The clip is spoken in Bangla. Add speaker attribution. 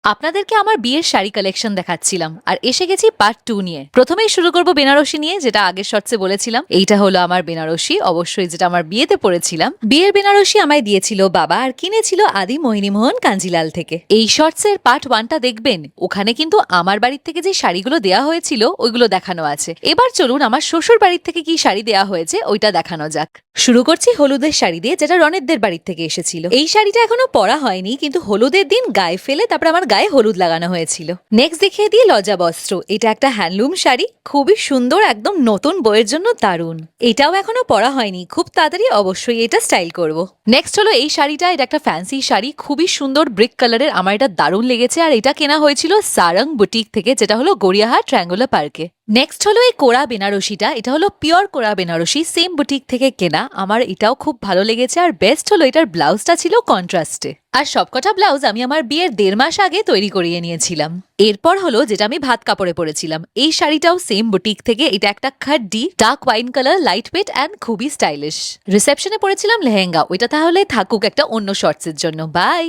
Speaker 1: আপনাদেরকে আমার বিয়ের শাড়ি কালেকশন দেখাচ্ছিলাম আর এসে গেছি পার্ট 2 নিয়ে। প্রথমেই শুরু করব বেনারসি নিয়ে, যেটা আগের শর্টসে বলেছিলাম। এইটা হলো আমার বেনারসি, অবশ্যই যেটা আমার বিয়েতে পরেছিলাম। বিয়ের বেনারসি আমায় দিয়েছিল বাবা আর কিনেছিল আদি মোহিনীমোহন কাঞ্জিলাল থেকে। এই শর্টসের পার্ট 1টা দেখবেন, ওখানে কিন্তু আমার বাড়ির থেকে যে শাড়িগুলো দেওয়া হয়েছিল ওইগুলো দেখানো আছে। এবার চলুন আমার শ্বশুর বাড়ির থেকে কি শাড়ি দেওয়া হয়েছে ওইটা দেখানো যাক। শুরু করছি হলুদের শাড়ি দিয়ে, যেটা রনেতদের বাড়ির থেকে এসেছিল। এই শাড়িটা এখনো পরা হয়নি, কিন্তু হলুদের দিন গায়ে ফেলে তারপর আমার গায়ে হলুদ লাগানো হয়েছিল। নেক্সট দেখিয়ে দিই লজ্জা বস্ত্র। এটা একটা হ্যান্ডলুম শাড়ি, খুবই সুন্দর, একদম নতুন বইয়ের জন্য দারুণ। এটাও এখনো পরা হয়নি, খুব তাড়াতাড়ি অবশ্যই এটা স্টাইল করব। নেক্সট হলো এই শাড়িটা, এটা একটা ফ্যান্সি শাড়ি, খুবই সুন্দর ব্রিক কালারের, আমার এটা দারুণ লেগেছে। আর এটা কেনা হয়েছিল সারং বুটিক থেকে, যেটা হলো গড়িয়াহাট ট্রায়াঙ্গুলার পার্কে। নেক্সট হলো এই কোরা বেনারসিটা, এটা হলো পিওর কোরা বেনারসি, সেম বুটিক থেকে কেনা, আমার এটাও খুব ভালো লেগেছে। আর বেস্ট হলো এটার ব্লাউজটা ছিল কন্ট্রাস্টে। আর সবকটা ব্লাউজ আমি আমার বিয়ের 1.5 মাস আগে তৈরি করিয়ে নিয়েছিলাম। এরপর হলো যেটা আমি ভাত কাপড়ে পরেছিলাম, এই শাড়িটাও সেম বুটিক থেকে। এটা একটা খাড্ডি dark wine colour, light weight and খুবই স্টাইলিশ। রিসেপশনে পরেছিলাম লেহেঙ্গা, ওইটা তাহলে থাকুক একটা অন্য শর্টসের জন্য। বাই।